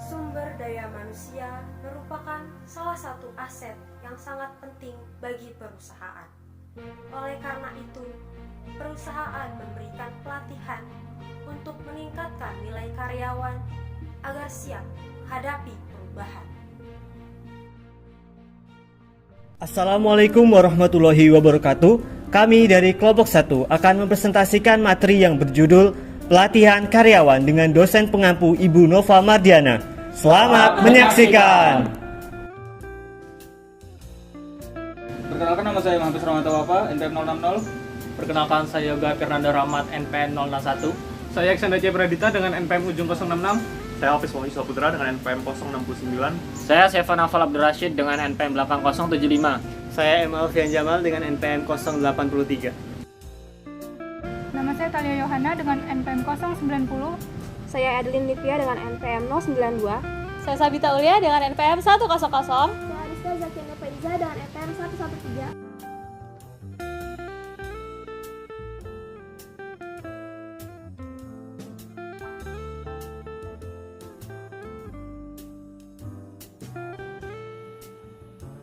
Sumber daya manusia merupakan salah satu aset yang sangat penting bagi perusahaan. Oleh karena itu, perusahaan memberikan pelatihan untuk meningkatkan nilai karyawan agar siap menghadapi perubahan. Assalamualaikum warahmatullahi wabarakatuh. Kami dari kelompok 1 akan mempresentasikan materi yang berjudul Pelatihan Karyawan dengan dosen pengampu Ibu Nova Mardiana. Selamat menyaksikan. Perkenalkan, nama saya Muhammad Rahmat Wafa, NPM 060. Perkenalkan, saya Yoga Fernando Rahmat, NPM 061. Saya Eksanda C. Pradita dengan NPM ujung 066. Saya Hafiz Wahyu Saputra dengan NPM 069. Saya Sevan Afal Abdul Rashid dengan NPM 8075. Saya M. Alfian Jamal dengan NPM 083. Nama saya Talia Yohana dengan NPM 090. Saya Adeline Livia dengan NPM 092. Saya Sabita Ulia dengan NPM 100. Saya Ariska Zakiana Faiza dengan NPM 113.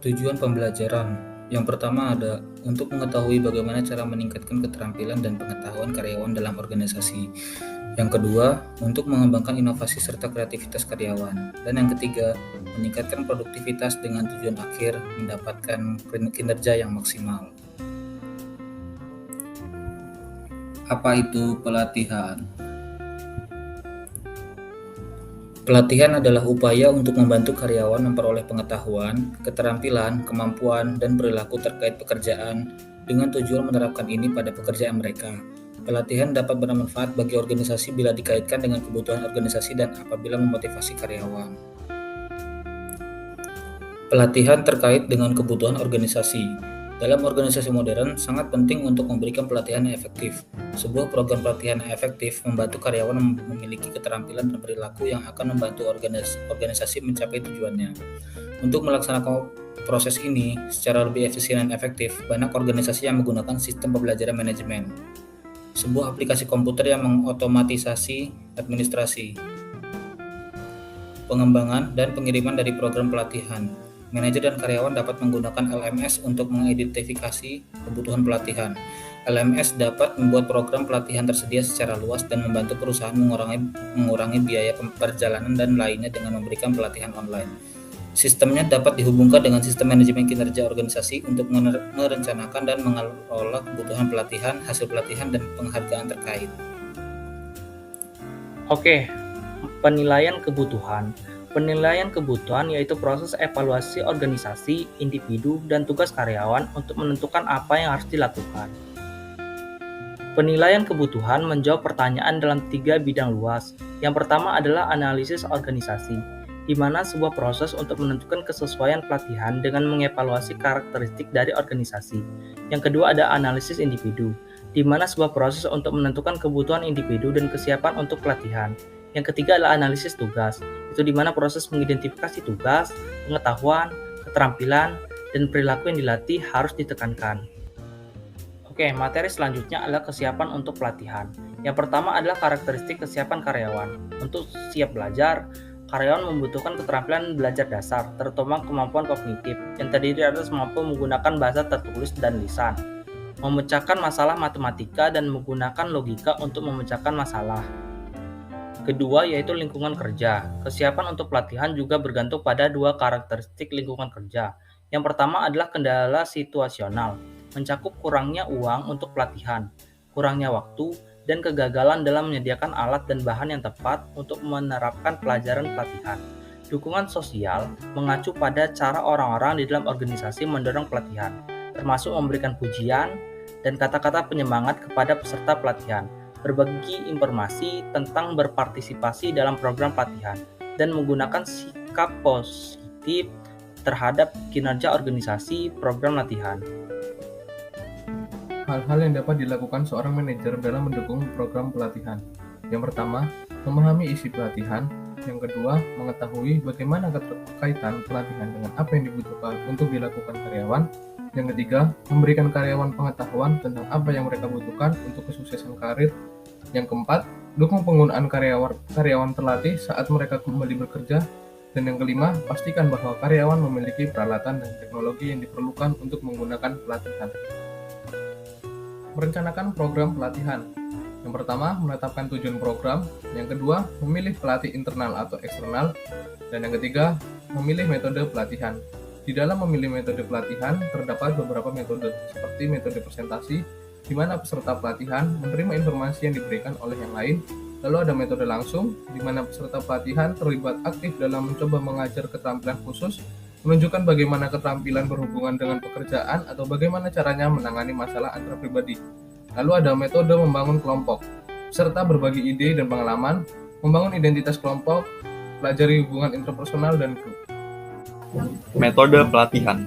Tujuan pembelajaran yang pertama ada untuk mengetahui bagaimana cara meningkatkan keterampilan dan pengetahuan karyawan dalam organisasi. Yang kedua, untuk mengembangkan inovasi serta kreativitas karyawan. Dan yang ketiga, meningkatkan produktivitas dengan tujuan akhir mendapatkan kinerja yang maksimal. Apa itu pelatihan? Pelatihan adalah upaya untuk membantu karyawan memperoleh pengetahuan, keterampilan, kemampuan, dan perilaku terkait pekerjaan dengan tujuan menerapkan ini pada pekerjaan mereka. Pelatihan dapat bermanfaat bagi organisasi bila dikaitkan dengan kebutuhan organisasi dan apabila memotivasi karyawan. Pelatihan terkait dengan kebutuhan organisasi. Dalam organisasi modern, sangat penting untuk memberikan pelatihan yang efektif. Sebuah program pelatihan yang efektif membantu karyawan memiliki keterampilan dan perilaku yang akan membantu organisasi mencapai tujuannya. Untuk melaksanakan proses ini secara lebih efisien dan efektif, banyak organisasi yang menggunakan sistem pembelajaran manajemen. Sebuah aplikasi komputer yang mengotomatisasi administrasi, pengembangan, dan pengiriman dari program pelatihan. Manajer dan karyawan dapat menggunakan LMS untuk mengidentifikasi kebutuhan pelatihan. LMS dapat membuat program pelatihan tersedia secara luas dan membantu perusahaan mengurangi biaya perjalanan dan lainnya dengan memberikan pelatihan online. Sistemnya dapat dihubungkan dengan sistem manajemen kinerja organisasi untuk merencanakan dan mengelola kebutuhan pelatihan, hasil pelatihan, dan penghargaan terkait. Oke, penilaian kebutuhan. Penilaian kebutuhan yaitu proses evaluasi organisasi, individu, dan tugas karyawan untuk menentukan apa yang harus dilakukan. Penilaian kebutuhan menjawab pertanyaan dalam 3 bidang luas. Yang pertama adalah analisis organisasi, di mana sebuah proses untuk menentukan kesesuaian pelatihan dengan mengevaluasi karakteristik dari organisasi. Yang kedua ada analisis individu, di mana sebuah proses untuk menentukan kebutuhan individu dan kesiapan untuk pelatihan. Yang ketiga adalah analisis tugas, itu di mana proses mengidentifikasi tugas, pengetahuan, keterampilan, dan perilaku yang dilatih harus ditekankan. Oke, materi selanjutnya adalah kesiapan untuk pelatihan. Yang pertama adalah karakteristik kesiapan karyawan. Untuk siap belajar, karyawan membutuhkan keterampilan belajar dasar, terutama kemampuan kognitif, yang terdiri atas mampu menggunakan bahasa tertulis dan lisan, memecahkan masalah matematika, dan menggunakan logika untuk memecahkan masalah. Kedua yaitu lingkungan kerja. Kesiapan untuk pelatihan juga bergantung pada 2 karakteristik lingkungan kerja. Yang pertama adalah kendala situasional, mencakup kurangnya uang untuk pelatihan, kurangnya waktu, dan kegagalan dalam menyediakan alat dan bahan yang tepat untuk menerapkan pelajaran pelatihan. Dukungan sosial mengacu pada cara orang-orang di dalam organisasi mendorong pelatihan, termasuk memberikan pujian dan kata-kata penyemangat kepada peserta pelatihan, berbagi informasi tentang berpartisipasi dalam program pelatihan, dan menggunakan sikap positif terhadap kinerja organisasi program latihan. Hal-hal yang dapat dilakukan seorang manajer dalam mendukung program pelatihan. Yang pertama, memahami isi pelatihan. Yang kedua, mengetahui bagaimana keterkaitan pelatihan dengan apa yang dibutuhkan untuk dilakukan karyawan. Yang ketiga, memberikan karyawan pengetahuan tentang apa yang mereka butuhkan untuk kesuksesan karir. Yang keempat, Dukung penggunaan karyawan terlatih saat mereka kembali bekerja. Dan yang kelima, pastikan bahwa karyawan memiliki peralatan dan teknologi yang diperlukan untuk menggunakan pelatihan. Merencanakan program pelatihan. Yang pertama, menetapkan tujuan program. Yang kedua, memilih pelatih internal atau eksternal. Dan yang ketiga, memilih metode pelatihan. Di dalam memilih metode pelatihan, terdapat beberapa metode, seperti metode presentasi, di mana peserta pelatihan menerima informasi yang diberikan oleh yang lain. Lalu ada metode langsung, di mana peserta pelatihan terlibat aktif dalam mencoba mengajar keterampilan khusus, menunjukkan bagaimana keterampilan berhubungan dengan pekerjaan atau bagaimana caranya menangani masalah antar pribadi. Lalu ada metode membangun kelompok, serta berbagi ide dan pengalaman, membangun identitas kelompok, pelajari hubungan interpersonal dan grup. Metode pelatihan.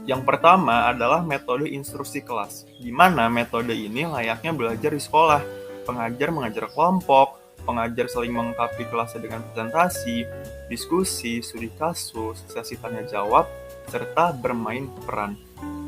Yang pertama adalah metode instruksi kelas, di mana metode ini layaknya belajar di sekolah. Pengajar mengajar kelompok, pengajar saling melengkapi kelasnya dengan presentasi, diskusi, studi kasus, sesi tanya jawab, serta bermain peran.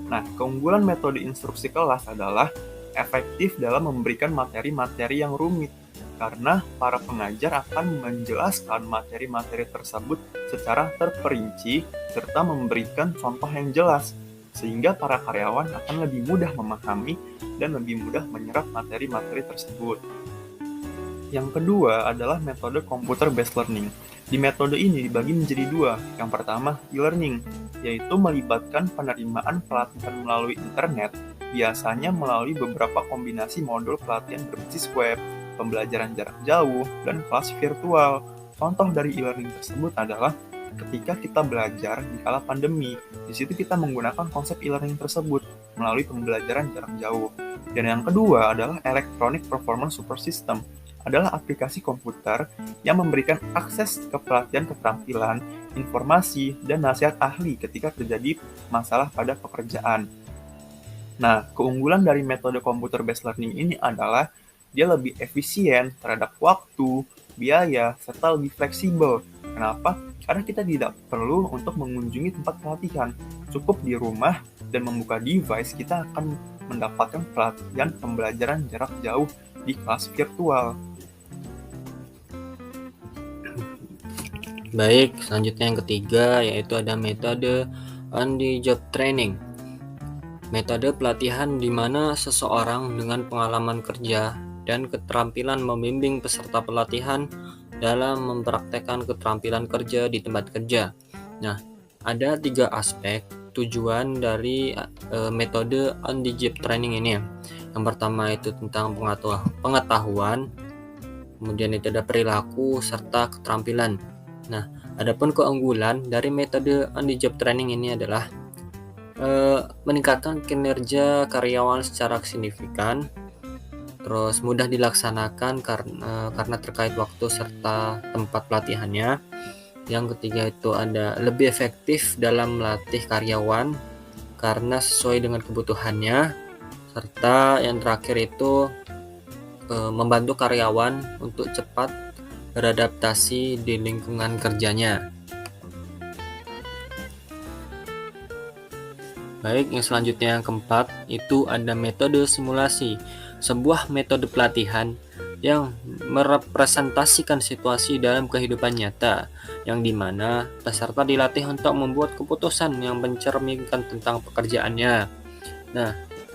Nah, keunggulan metode instruksi kelas adalah efektif dalam memberikan materi-materi yang rumit, karena para pengajar akan menjelaskan materi-materi tersebut secara terperinci serta memberikan contoh yang jelas, sehingga para karyawan akan lebih mudah memahami dan lebih mudah menyerap materi-materi tersebut. Yang kedua adalah metode computer-based learning. Di metode ini dibagi menjadi dua. Yang pertama, e-learning, yaitu melibatkan penerimaan pelatihan melalui internet, biasanya melalui beberapa kombinasi modul pelatihan berbasis web, pembelajaran jarak jauh, dan kelas virtual. Contoh dari e-learning tersebut adalah ketika kita belajar di kala pandemi, di situ kita menggunakan konsep e-learning tersebut melalui pembelajaran jarak jauh. Dan yang kedua adalah Electronic Performance Support System, adalah aplikasi komputer yang memberikan akses ke pelatihan keterampilan, informasi, dan nasihat ahli ketika terjadi masalah pada pekerjaan. Nah, keunggulan dari metode computer-based learning ini adalah dia lebih efisien terhadap waktu, biaya, serta lebih fleksibel. Kenapa? Karena kita tidak perlu untuk mengunjungi tempat pelatihan. Cukup di rumah dan membuka device, kita akan mendapatkan pelatihan pembelajaran jarak jauh di kelas virtual. Baik, selanjutnya yang ketiga yaitu ada metode on-the-job training. Metode pelatihan di mana seseorang dengan pengalaman kerja dan keterampilan membimbing peserta pelatihan dalam mempraktekkan keterampilan kerja di tempat kerja. Nah, ada 3 aspek tujuan dari metode on-the-job training ini. Yang pertama itu tentang pengetahuan, kemudian itu ada perilaku serta keterampilan. Nah, adapun keunggulan dari metode on-the-job training ini adalah meningkatkan kinerja karyawan secara signifikan, terus mudah dilaksanakan karena terkait waktu serta tempat pelatihannya. Yang ketiga itu ada lebih efektif dalam melatih karyawan karena sesuai dengan kebutuhannya, serta yang terakhir itu membantu karyawan untuk cepat beradaptasi di lingkungan kerjanya. Baik, yang selanjutnya yang keempat itu ada metode simulasi, sebuah metode pelatihan yang merepresentasikan situasi dalam kehidupan nyata, yang dimana peserta dilatih untuk membuat keputusan yang mencerminkan tentang pekerjaannya. Nah,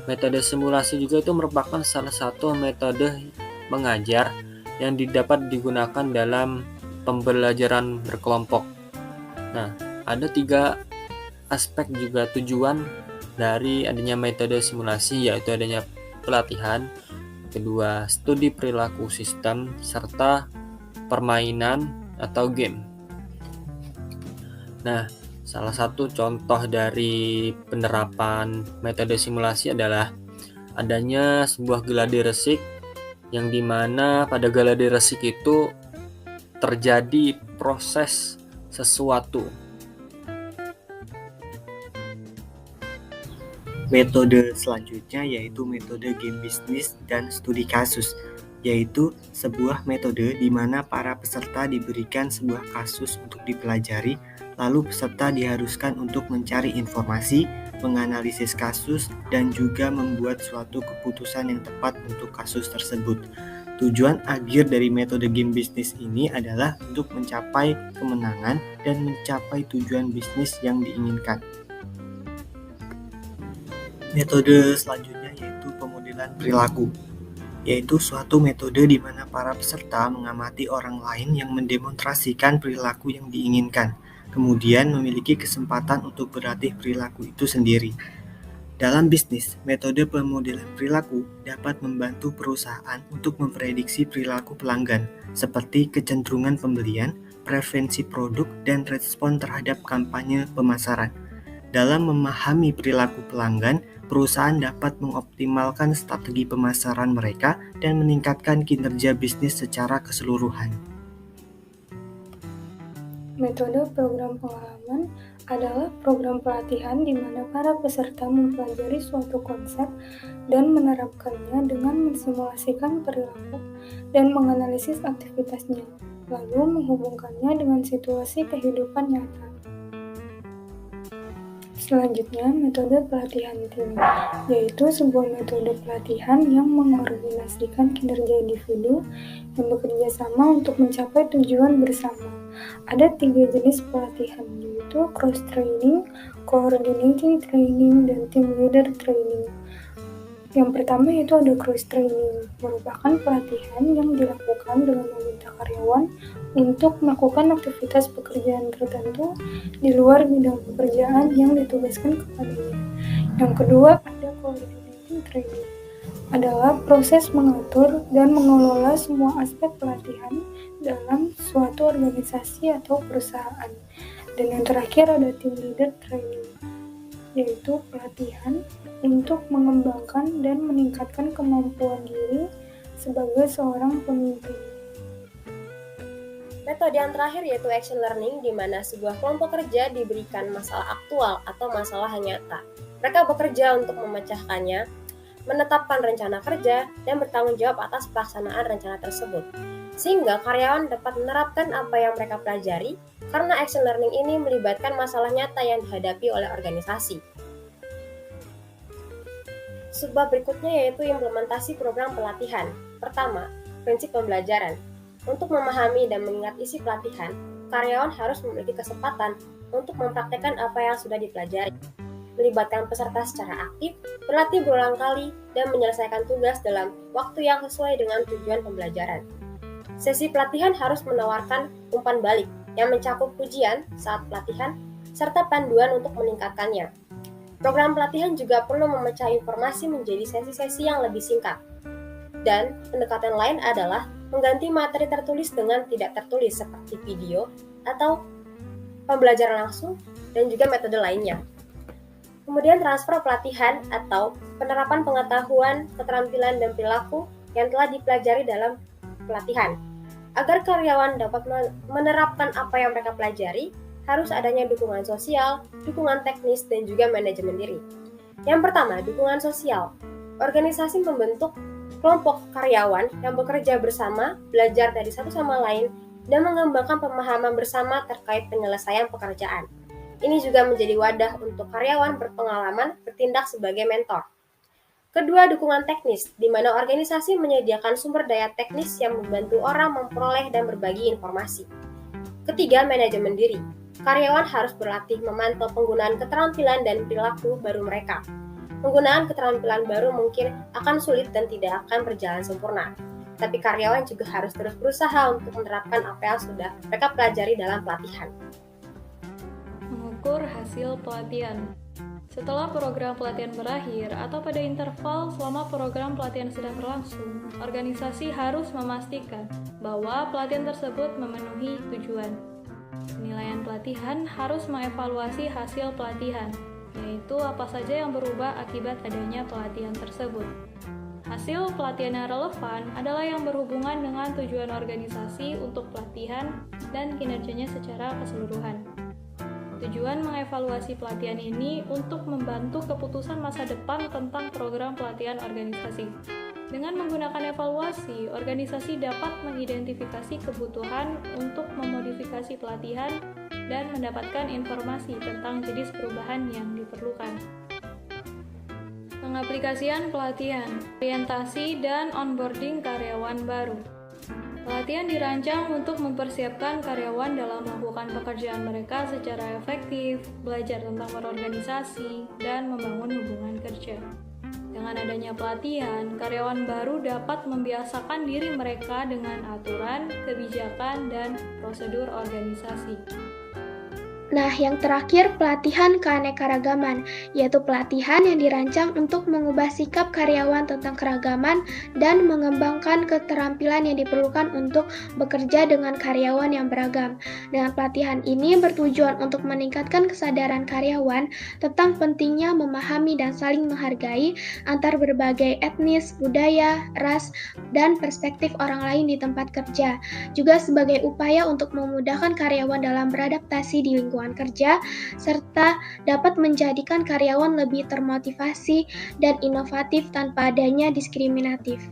metode simulasi juga itu merupakan salah satu metode mengajar yang dapat digunakan dalam pembelajaran berkelompok. Nah, ada 3 aspek juga tujuan dari adanya metode simulasi, yaitu adanya pelatihan, kedua studi perilaku sistem, serta permainan atau game. Nah, salah satu contoh dari penerapan metode simulasi adalah adanya sebuah gladi resik, yang dimana pada gladi resik itu terjadi proses sesuatu. Metode selanjutnya yaitu metode game bisnis dan studi kasus, yaitu sebuah metode di mana para peserta diberikan sebuah kasus untuk dipelajari, lalu peserta diharuskan untuk mencari informasi, menganalisis kasus, dan juga membuat suatu keputusan yang tepat untuk kasus tersebut. Tujuan akhir dari metode game bisnis ini adalah untuk mencapai kemenangan dan mencapai tujuan bisnis yang diinginkan. Metode selanjutnya yaitu pemodelan perilaku, yaitu suatu metode di mana para peserta mengamati orang lain yang mendemonstrasikan perilaku yang diinginkan, kemudian memiliki kesempatan untuk berlatih perilaku itu sendiri. Dalam bisnis, metode pemodelan perilaku dapat membantu perusahaan untuk memprediksi perilaku pelanggan, seperti kecenderungan pembelian, preferensi produk, dan respon terhadap kampanye pemasaran. Dalam memahami perilaku pelanggan, perusahaan dapat mengoptimalkan strategi pemasaran mereka dan meningkatkan kinerja bisnis secara keseluruhan. Metode program pengalaman adalah program pelatihan di mana para peserta mempelajari suatu konsep dan menerapkannya dengan mensimulasikan perilaku dan menganalisis aktivitasnya, lalu menghubungkannya dengan situasi kehidupan nyata. Selanjutnya, metode pelatihan tim, yaitu sebuah metode pelatihan yang mengorganisasikan kinerja individu yang bekerja sama untuk mencapai tujuan bersama. Ada 3 jenis pelatihan, yaitu cross-training, coordinating training, dan team leader training. Yang pertama yaitu ada cross-training, merupakan pelatihan yang dilakukan dengan meminta karyawan untuk melakukan aktivitas pekerjaan tertentu di luar bidang pekerjaan yang ditugaskan kepadanya. Yang kedua ada coordinating training, adalah proses mengatur dan mengelola semua aspek pelatihan dalam suatu organisasi atau perusahaan. Dan yang terakhir ada team leader training, yaitu pelatihan untuk mengembangkan dan meningkatkan kemampuan diri sebagai seorang pemimpin. Metode yang terakhir yaitu action learning, di mana sebuah kelompok kerja diberikan masalah aktual atau masalah nyata. Mereka bekerja untuk memecahkannya, menetapkan rencana kerja, dan bertanggung jawab atas pelaksanaan rencana tersebut. Sehingga karyawan dapat menerapkan apa yang mereka pelajari, karena action learning ini melibatkan masalah nyata yang dihadapi oleh organisasi. Sebab berikutnya yaitu implementasi program pelatihan. Pertama, prinsip pembelajaran. Untuk memahami dan mengingat isi pelatihan, karyawan harus memiliki kesempatan untuk mempraktekkan apa yang sudah dipelajari, melibatkan peserta secara aktif, berlatih berulang kali, dan menyelesaikan tugas dalam waktu yang sesuai dengan tujuan pembelajaran. Sesi pelatihan harus menawarkan umpan balik yang mencakup pujian saat pelatihan, serta panduan untuk meningkatkannya. Program pelatihan juga perlu memecah informasi menjadi sesi-sesi yang lebih singkat. Dan pendekatan lain adalah mengganti materi tertulis dengan tidak tertulis seperti video atau pembelajaran langsung dan juga metode lainnya. Kemudian transfer pelatihan atau penerapan pengetahuan, keterampilan, dan perilaku yang telah dipelajari dalam pelatihan. Agar karyawan dapat menerapkan apa yang mereka pelajari, harus adanya dukungan sosial, dukungan teknis, dan juga manajemen diri. Yang pertama, dukungan sosial. Organisasi membentuk kelompok karyawan yang bekerja bersama, belajar dari satu sama lain, dan mengembangkan pemahaman bersama terkait penyelesaian pekerjaan. Ini juga menjadi wadah untuk karyawan berpengalaman bertindak sebagai mentor. Kedua, dukungan teknis, di mana organisasi menyediakan sumber daya teknis yang membantu orang memperoleh dan berbagi informasi. Ketiga, manajemen diri. Karyawan harus berlatih memantau penggunaan keterampilan dan perilaku baru mereka. Penggunaan keterampilan baru mungkin akan sulit dan tidak akan berjalan sempurna. Tapi karyawan juga harus terus berusaha untuk menerapkan apa yang sudah mereka pelajari dalam pelatihan. Mengukur hasil pelatihan. Setelah program pelatihan berakhir atau pada interval selama program pelatihan sedang berlangsung, organisasi harus memastikan bahwa pelatihan tersebut memenuhi tujuan. Penilaian pelatihan harus mengevaluasi hasil pelatihan, yaitu apa saja yang berubah akibat adanya pelatihan tersebut. Hasil pelatihan yang relevan adalah yang berhubungan dengan tujuan organisasi untuk pelatihan dan kinerjanya secara keseluruhan. Tujuan mengevaluasi pelatihan ini untuk membantu keputusan masa depan tentang program pelatihan organisasi. Dengan menggunakan evaluasi, organisasi dapat mengidentifikasi kebutuhan untuk memodifikasi pelatihan dan mendapatkan informasi tentang jenis perubahan yang diperlukan. Pengaplikasian pelatihan, orientasi, dan onboarding karyawan baru. Pelatihan dirancang untuk mempersiapkan karyawan dalam melakukan pekerjaan mereka secara efektif, belajar tentang berorganisasi, dan membangun hubungan kerja. Dengan adanya pelatihan, karyawan baru dapat membiasakan diri mereka dengan aturan, kebijakan, dan prosedur organisasi. Nah, yang terakhir pelatihan keanekaragaman, yaitu pelatihan yang dirancang untuk mengubah sikap karyawan tentang keragaman dan mengembangkan keterampilan yang diperlukan untuk bekerja dengan karyawan yang beragam. Dengan pelatihan ini bertujuan untuk meningkatkan kesadaran karyawan tentang pentingnya memahami dan saling menghargai antar berbagai etnis, budaya, ras, dan perspektif orang lain di tempat kerja, juga sebagai upaya untuk memudahkan karyawan dalam beradaptasi di lingkungan kerja, serta dapat menjadikan karyawan lebih termotivasi dan inovatif tanpa adanya diskriminatif.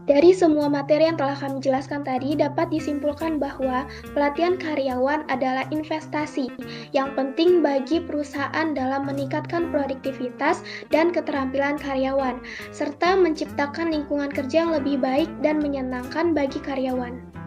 Dari semua materi yang telah kami jelaskan tadi, dapat disimpulkan bahwa pelatihan karyawan adalah investasi yang penting bagi perusahaan dalam meningkatkan produktivitas dan keterampilan karyawan, serta menciptakan lingkungan kerja yang lebih baik dan menyenangkan bagi karyawan.